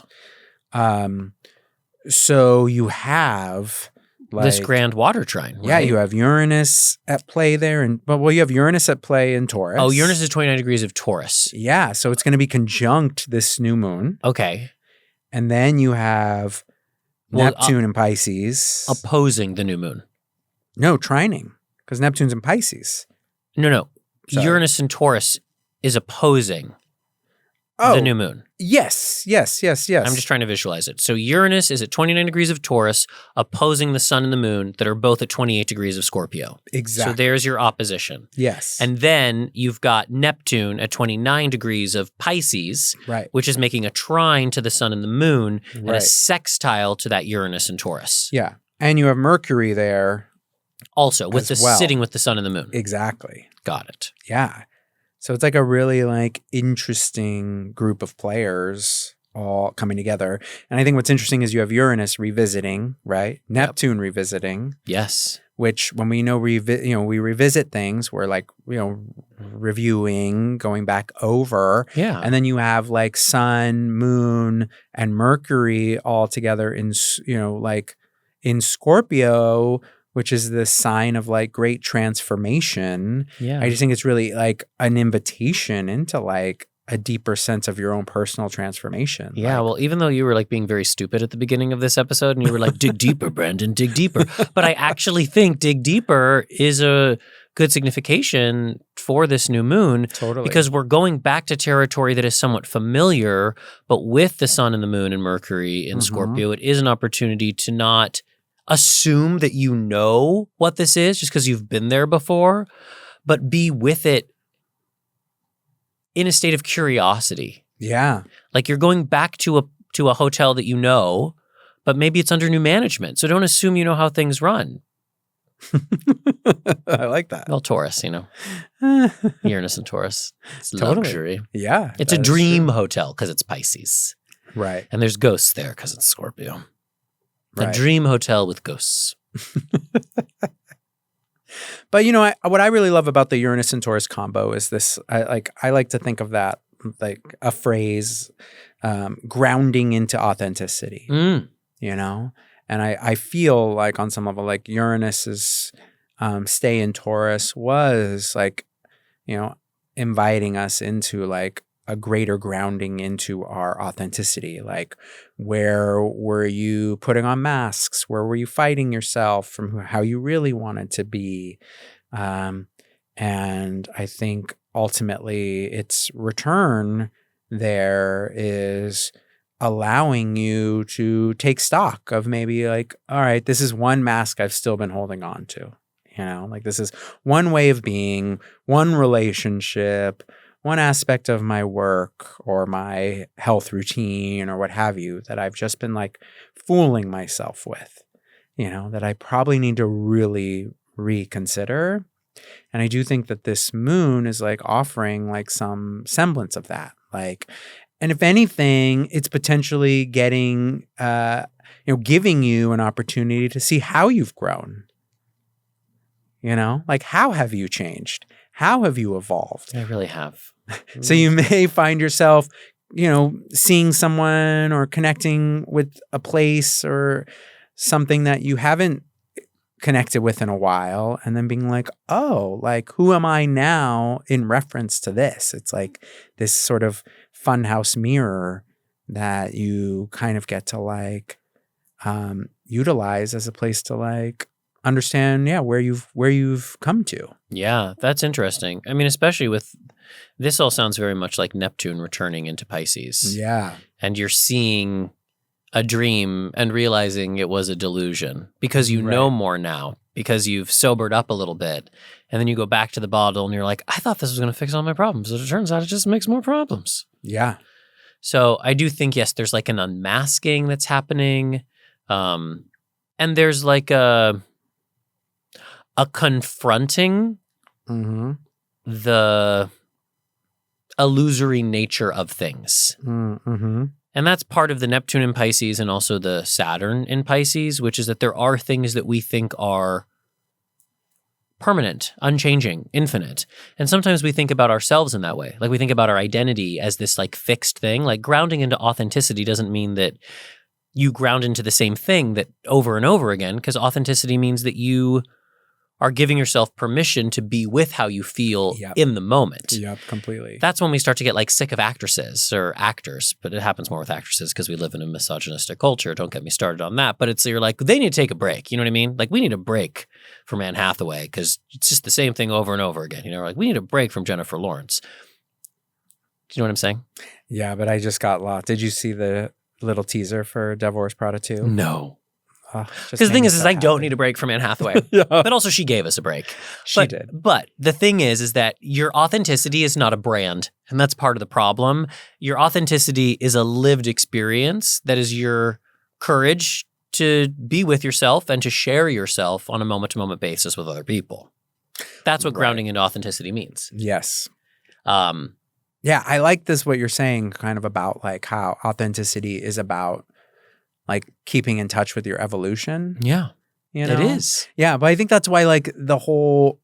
So you have this grand water trine. Right? Yeah, you have Uranus at play there. You have Uranus at play in Taurus. Oh, Uranus is 29 degrees of Taurus. Yeah, so it's going to be conjunct this new moon. Okay. And then you have Neptune in Pisces. Opposing the new moon. No, trining, because Neptune's in Pisces. No. Sorry. Uranus in Taurus is opposing the new moon. Yes. I'm just trying to visualize it. So Uranus is at 29 degrees of Taurus, opposing the sun and the moon that are both at 28 degrees of Scorpio. Exactly. So there's your opposition. Yes. And then you've got Neptune at 29 degrees of Pisces, right, which is making a trine to the sun and the moon and a right, sextile to that Uranus and Taurus. Yeah. And you have Mercury there. Also, with sitting with the sun and the moon. Exactly. Got it. Yeah. So it's like a really interesting group of players all coming together. And I think what's interesting is you have Uranus revisiting, right? Neptune revisiting. Yes. Which when we we revisit things, we're reviewing, going back over. Yeah. And then you have sun, moon, and Mercury all together in Scorpio, which is the sign of great transformation. Yeah. I just think it's really an invitation into a deeper sense of your own personal transformation. Yeah. Well, even though you were being very stupid at the beginning of this episode and you were dig deeper, Brandon, dig deeper. But I actually think dig deeper is a good signification for this new moon. Totally. Because we're going back to territory that is somewhat familiar, but with the sun and the moon and Mercury in Scorpio, it is an opportunity to not assume that you know what this is just because you've been there before, but be with it in a state of curiosity. Yeah. You're going back to a hotel that you know, but maybe it's under new management. So don't assume you know how things run. I like that. Well, Taurus, Uranus and Taurus. It's Totally. luxury. Yeah. It's a dream hotel because it's Pisces. Right. And there's ghosts there because it's Scorpio. Right. A dream hotel with ghosts. But what I really love about the Uranus and Taurus combo is this. I like to think of that a phrase, grounding into authenticity. And I feel on some level Uranus's stay in Taurus was inviting us into a greater grounding into our authenticity. Where were you putting on masks? Where were you fighting yourself from how you really wanted to be? And I think ultimately its return there is allowing you to take stock of maybe all right, this is one mask I've still been holding on to. This is one way of being, one relationship, one aspect of my work or my health routine or what have you that I've just been fooling myself with, that I probably need to really reconsider. And I do think that this moon is offering some semblance of that. And if anything, it's potentially getting, giving you an opportunity to see how you've grown. How have you changed? How have you evolved? I really have. So you may find yourself, seeing someone or connecting with a place or something that you haven't connected with in a while and then being who am I now in reference to this? It's this sort of funhouse mirror that you kind of get to utilize as a place to understand, where you've come to. Yeah, that's interesting. I mean, especially with this all sounds very much like Neptune returning into Pisces. Yeah. And you're seeing a dream and realizing it was a delusion because you know more now, because you've sobered up a little bit. And then you go back to the bottle and you're I thought this was going to fix all my problems. But it turns out it just makes more problems. Yeah. So I do think, yes, there's like an unmasking that's happening. And there's like a confronting the illusory nature of things. Mm-hmm. And that's part of the Neptune in Pisces and also the Saturn in Pisces, which is that there are things that we think are permanent, unchanging, infinite. And sometimes we think about ourselves in that way. Like we think about our identity as this like fixed thing. Like grounding into authenticity doesn't mean that you ground into the same thing that over and over again, because authenticity means that you are giving yourself permission to be with how you feel in the moment. Yep, completely. That's when we start to get like sick of actresses or actors, but it happens more with actresses because we live in a misogynistic culture. Don't get me started on that. But you're like, they need to take a break. You know what I mean? Like we need a break from Anne Hathaway because it's just the same thing over and over again. You know, like we need a break from Jennifer Lawrence. Do you know what I'm saying? Yeah, but I just got lost. Did you see the little teaser for Devil Wears Prada 2? No. Because the thing is I don't need a break from Anne Hathaway. But also she gave us a break. She did. But the thing is that your authenticity is not a brand. And that's part of the problem. Your authenticity is a lived experience that is your courage to be with yourself and to share yourself on a moment-to-moment basis with other people. That's what grounding into authenticity means. Yes. Yeah, I like this, what you're saying kind of about like how authenticity is about like keeping in touch with your evolution. Yeah, you know? It is. Yeah, but I think that's why like the whole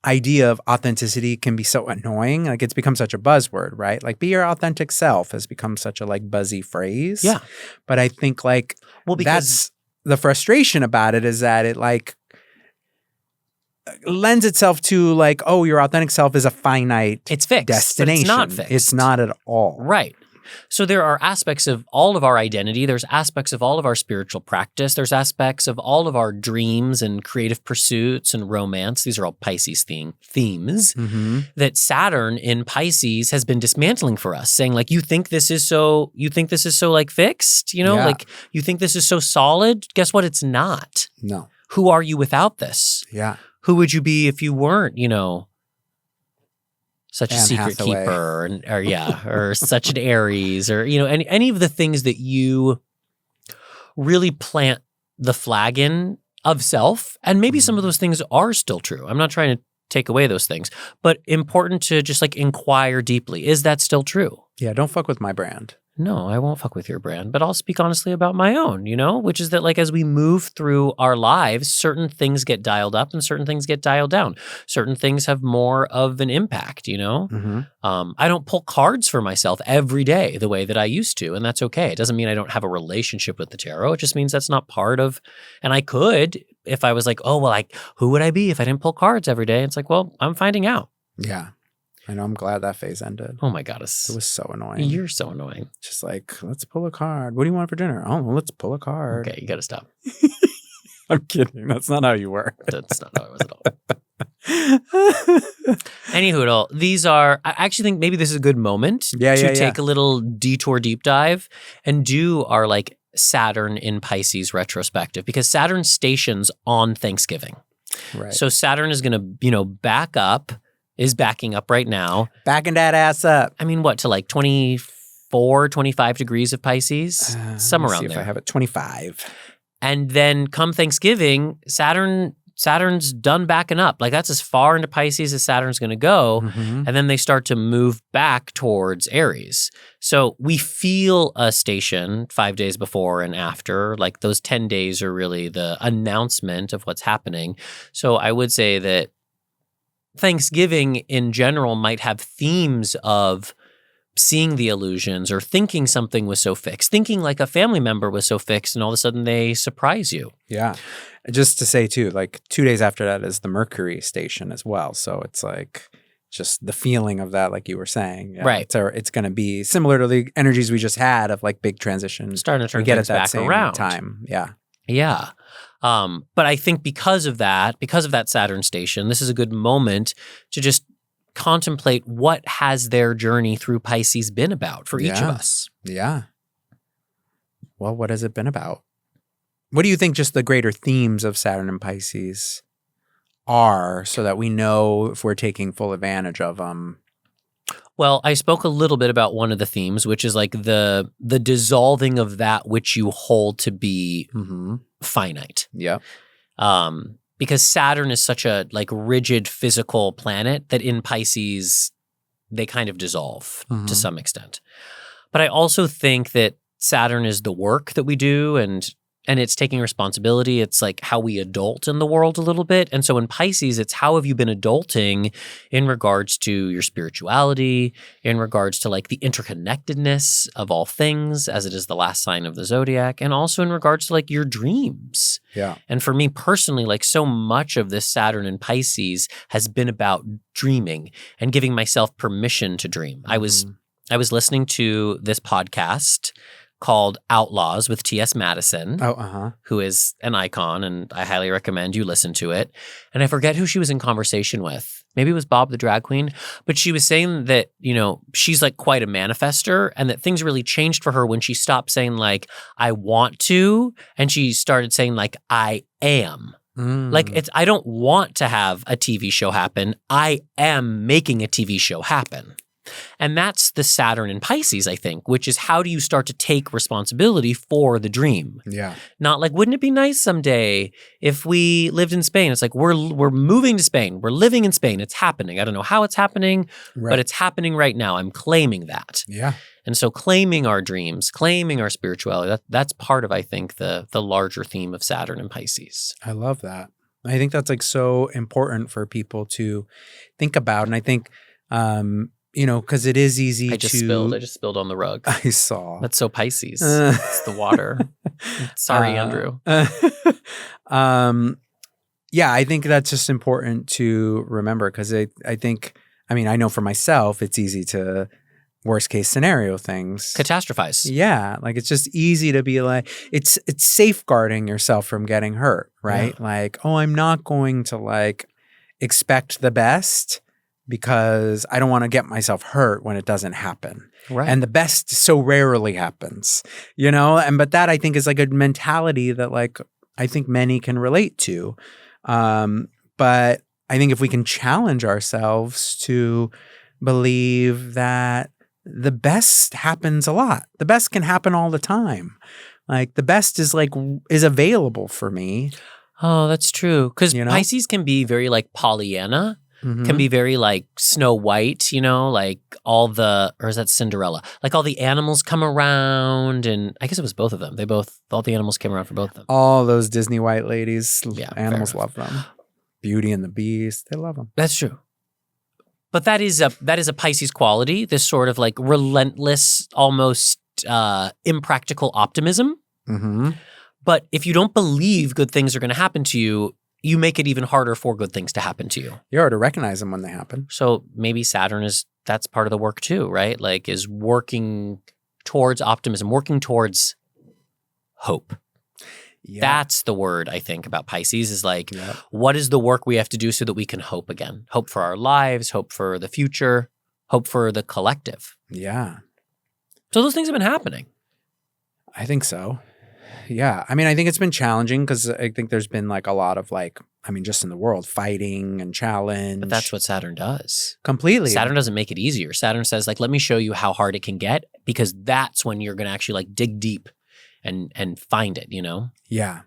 idea of authenticity can be so annoying. Like it's become such a buzzword, right? Like be your authentic self has become such a like buzzy phrase. Yeah. But I think like because that's the frustration about it is that it like lends itself to like, oh, your authentic self is a finite it's fixed, destination. But it's not fixed. It's not at all. Right. So there are aspects of all of our identity. There's aspects of all of our spiritual practice. There's aspects of all of our dreams and creative pursuits and romance. These are all Pisces themes that Saturn in Pisces has been dismantling for us, saying like, you think this is so like fixed, you know, like you think this is so solid. Guess what? It's not. No. Who are you without this? Yeah. Who would you be if you weren't, you know, such a Anne secret Hathaway. keeper or such an Aries or, you know, any of the things that you really plant the flag in of self. And maybe some of those things are still true. I'm not trying to take away those things, but important to just like inquire deeply. Is that still true? Yeah. Don't fuck with my brand. No, I won't fuck with your brand, but I'll speak honestly about my own, you know, which is that like as we move through our lives, certain things get dialed up and certain things get dialed down. Certain things have more of an impact, you know. I don't pull cards for myself every day the way that I used to, and that's okay. It doesn't mean I don't have a relationship with the tarot. It just means that's not part of, and I could if I was like, oh, well, like who would I be if I didn't pull cards every day? It's like, well, I'm finding out. Yeah. I know. I'm glad that phase ended. Oh my God. It was so annoying. You're so annoying. Just like, let's pull a card. What do you want for dinner? Oh, well, let's pull a card. Okay, you got to stop. I'm kidding. That's not how you work. That's not how it was at all. Anywho, these are, I actually think maybe this is a good moment to take a little detour deep dive and do our like Saturn in Pisces retrospective because Saturn stations on Thanksgiving. Right. So Saturn is going to, you know, is backing up right now. Backing that ass up. I mean, what, to like 24, 25 degrees of Pisces? Some around there. If I have it, 25. And then come Thanksgiving, Saturn's done backing up. Like that's as far into Pisces as Saturn's going to go. And then they start to move back towards Aries. So we feel a station 5 days before and after. Like those 10 days are really the announcement of what's happening. So I would say that Thanksgiving in general might have themes of seeing the illusions or thinking something was so fixed, thinking like a family member was so fixed and all of a sudden they surprise you. Yeah. Just to say too, like 2 days after that is the Mercury station as well. So it's like just the feeling of that, like you were saying. Yeah, right. It's going to be similar to the energies we just had of like big transitions. Starting to turn we get things at that back same around. time. Yeah. Yeah. But I think because of that Saturn station, this is a good moment to just contemplate what has their journey through Pisces been about for each of us. Yeah. Well, what has it been about? What do you think just the greater themes of Saturn and Pisces are so that we know if we're taking full advantage of them? Well, I spoke a little bit about one of the themes, which is like the dissolving of that which you hold to be finite. Yeah. Because Saturn is such a like rigid physical planet that in Pisces, they kind of dissolve to some extent. But I also think that Saturn is the work that we do and it's taking responsibility. It's like how we adult in the world a little bit. And so in Pisces, it's how have you been adulting in regards to your spirituality, in regards to like the interconnectedness of all things, as it is the last sign of the zodiac, and also in regards to like your dreams. Yeah. And for me personally, like so much of this Saturn in Pisces has been about dreaming and giving myself permission to dream. I was listening to this podcast called Outlaws with T.S. Madison, who is an icon, and I highly recommend you listen to it. And I forget who she was in conversation with. Maybe it was Bob the drag queen, but she was saying that, you know, she's like quite a manifester and that things really changed for her when she stopped saying like, I want to, and she started saying like, I am. Like I don't want to have a TV show happen. I am making a TV show happen. And that's the Saturn in Pisces, I think, which is how do you start to take responsibility for the dream? Yeah. Not like, wouldn't it be nice someday if we lived in Spain? It's like, we're moving to Spain. We're living in Spain. It's happening. I don't know how it's happening, but it's happening right now. I'm claiming that. Yeah. And so claiming our dreams, claiming our spirituality, that's part of, I think, the larger theme of Saturn and Pisces. I love that. I think that's like so important for people to think about. And I think, you know, because it is easy I just spilled on the rug. I saw. That's so Pisces. It's the water. Sorry, Andrew. Yeah, I think that's just important to remember because I think, I mean, I know for myself, it's easy to worst case scenario things. Catastrophize. Yeah. Like it's just easy to be like, it's safeguarding yourself from getting hurt, right? Yeah. Like, oh, I'm not going to like expect the best because I don't want to get myself hurt when it doesn't happen. Right. And the best so rarely happens, you know? But that I think is like a mentality that like, I think many can relate to. But I think if we can challenge ourselves to believe that the best happens a lot, the best can happen all the time. Like the best is available for me. Oh, that's true. Because Pisces can be very like Pollyanna. Can be very like Snow White, you know, like or is that Cinderella? Like all the animals come around, and I guess it was both of them. All the animals came around for both of them. All those Disney white ladies, animals love them. them. Beauty and the Beast, they love them. That's true. But that is a Pisces quality, this sort of like relentless, almost impractical optimism. But if you don't believe good things are going to happen to you, you make it even harder for good things to happen to you. You're hard to recognize them when they happen. So maybe Saturn that's part of the work too, right? Like is working towards optimism, working towards hope. Yeah. That's the word I think about Pisces is like, what is the work we have to do so that we can hope again? Hope for our lives, hope for the future, hope for the collective. Yeah. So those things have been happening. I think so. Yeah. I mean, I think it's been challenging because I think there's been like a lot of like, I mean, just in the world, fighting and challenge. But that's what Saturn does. Completely. Saturn doesn't make it easier. Saturn says like, let me show you how hard it can get because that's when you're going to actually like dig deep and find it, you know? Yeah.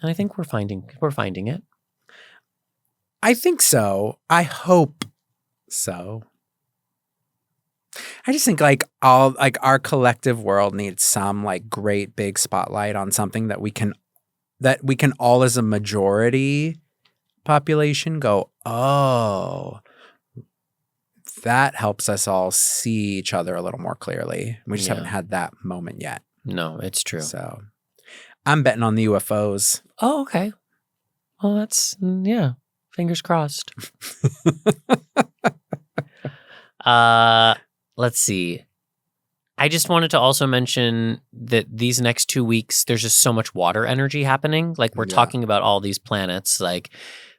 And I think we're finding it. I think so. I hope so. I just think like our collective world needs some like great big spotlight on something that we can all as a majority population go, oh, that helps us all see each other a little more clearly. We just haven't had that moment yet. No, it's true. So I'm betting on the UFOs. Oh, okay. Well, that's, fingers crossed. Let's see. I just wanted to also mention that these next 2 weeks, there's just so much water energy happening. Like we're talking about all these planets, like,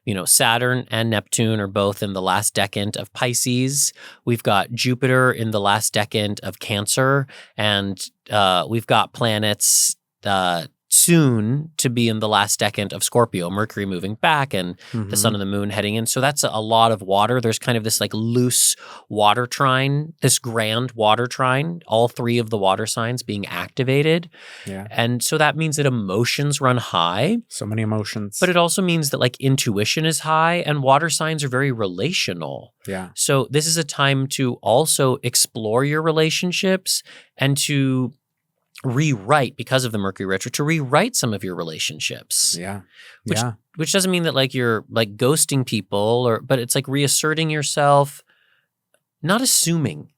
you know, Saturn and Neptune are both in the last decade of Pisces. We've got Jupiter in the last decade of Cancer. And we've got planets soon to be in the last decan of Scorpio, Mercury moving back and the sun and the moon heading in. So that's a lot of water. There's kind of this like loose water trine, this grand water trine, all three of the water signs being activated. Yeah. And so that means that emotions run high. So many emotions. But it also means that like intuition is high, and water signs are very relational. Yeah. So this is a time to also explore your relationships and to rewrite, because of the Mercury retro, to rewrite some of your relationships. Yeah. Which doesn't mean that like you're like ghosting people, but it's like reasserting yourself, not assuming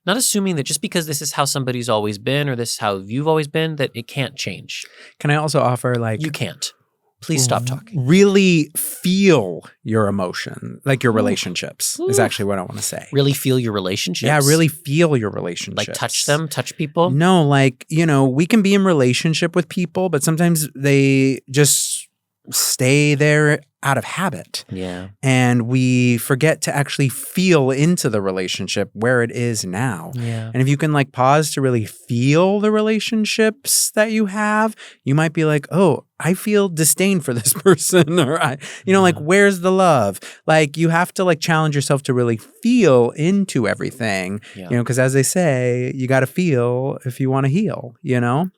that just because this is how somebody's always been or this is how you've always been, that it can't change. Can I also offer like... You can't. Please stop talking. Really feel your emotion, like your relationships is actually what I want to say. Really feel your relationships? Yeah, really feel your relationships. Like touch them, touch people? No, like, we can be in relationship with people, but sometimes they just stay there out of habit. Yeah. And we forget to actually feel into the relationship where it is now. Yeah. And if you can like pause to really feel the relationships that you have, you might be like, oh, I feel disdain for this person, or like, where's the love? Like, you have to like challenge yourself to really feel into everything, because as they say, you got to feel if you want to heal,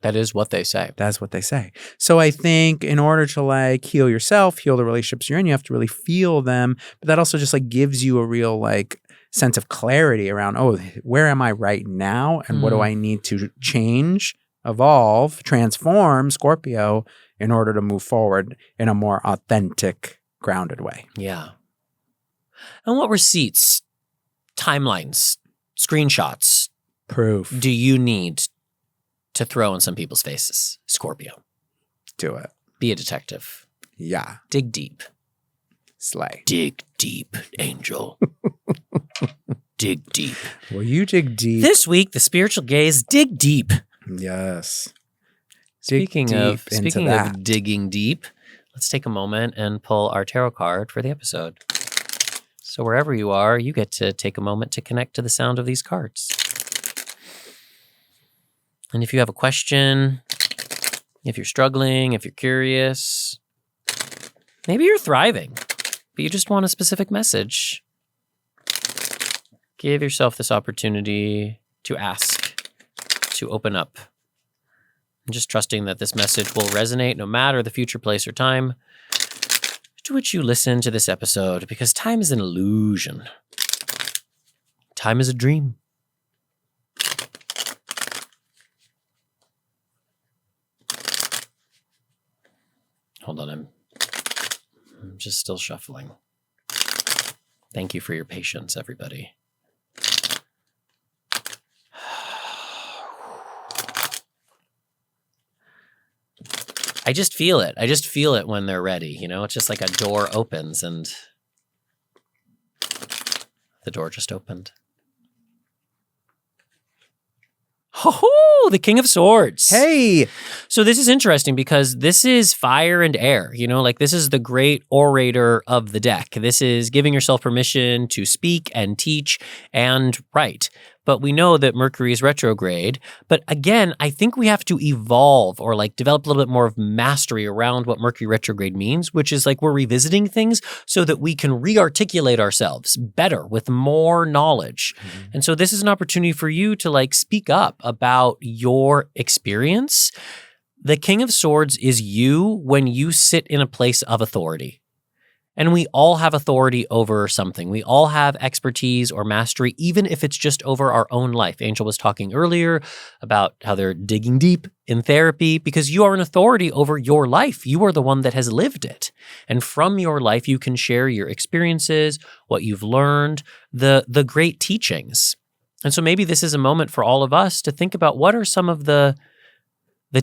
That is what they say. That's what they say. So I think in order to like heal yourself, heal the relationships you're in, you have to really feel them. But that also just like gives you a real like sense of clarity around, oh, where am I right now? And what do I need to change, evolve, transform, Scorpio, in order to move forward in a more authentic, grounded way. Yeah. And what receipts, timelines, screenshots, proof do you need to throw in some people's faces, Scorpio? Do it. Be a detective. Yeah. Dig deep. Slay. Dig deep, angel. Dig deep. Will you dig deep? This week, the spiritual gaze, dig deep. Yes. Speaking of digging deep, let's take a moment and pull our tarot card for the episode. So wherever you are, you get to take a moment to connect to the sound of these cards. And if you have a question, if you're struggling, if you're curious, maybe you're thriving, but you just want a specific message, give yourself this opportunity to ask, to open up. And just trusting that this message will resonate no matter the future, place, or time to which you listen to this episode, because time is an illusion. Time is a dream. Hold on, I'm just still shuffling. Thank you for your patience, everybody. I just feel it. I just feel it when they're ready. It's just like a door opens and the door just opened. Oh, the King of Swords. Hey. So this is interesting because this is fire and air, like this is the great orator of the deck. This is giving yourself permission to speak and teach and write. But we know that Mercury is retrograde. But again, I think we have to evolve or like develop a little bit more of mastery around what Mercury retrograde means, which is like we're revisiting things so that we can re-articulate ourselves better with more knowledge. Mm-hmm. And so this is an opportunity for you to like speak up about your experience. The King of Swords is you when you sit in a place of authority. And we all have authority over something. We all have expertise or mastery, even if it's just over our own life. Angel was talking earlier about how they're digging deep in therapy because you are an authority over your life. You are the one that has lived it. And from your life, you can share your experiences, what you've learned, the great teachings. And so maybe this is a moment for all of us to think about what are some of the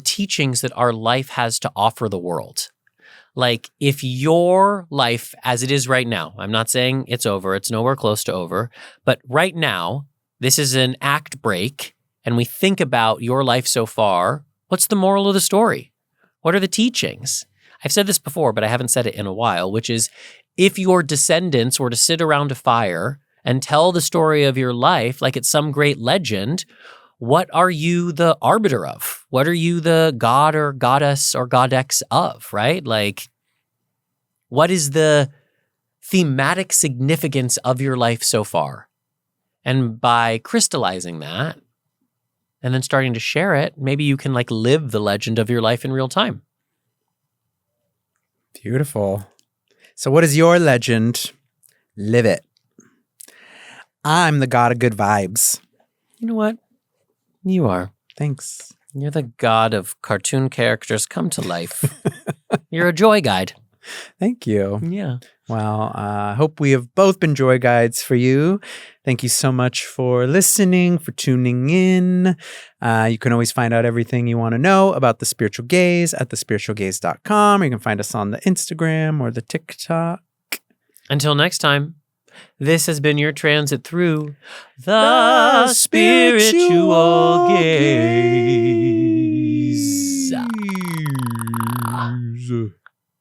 teachings that our life has to offer the world. Like if your life as it is right now, I'm not saying it's over, it's nowhere close to over, but right now, this is an act break and we think about your life so far, what's the moral of the story? What are the teachings? I've said this before, but I haven't said it in a while, which is if your descendants were to sit around a fire and tell the story of your life like it's some great legend, what are you the arbiter of? What are you the god or goddess or godex of, right? Like, what is the thematic significance of your life so far? And by crystallizing that and then starting to share it, maybe you can like live the legend of your life in real time. Beautiful. So what is your legend? Live it. I'm the god of good vibes. You know what? You are. Thanks. You're the god of cartoon characters come to life. You're a joy guide. Thank you. Yeah. Well, I hope we have both been joy guides for you. Thank you so much for listening, for tuning in. You can always find out everything you want to know about The Spiritual Gaze at thespiritualgaze.com. You can find us on the Instagram or the TikTok. Until next time, this has been your transit through the spiritual gaze.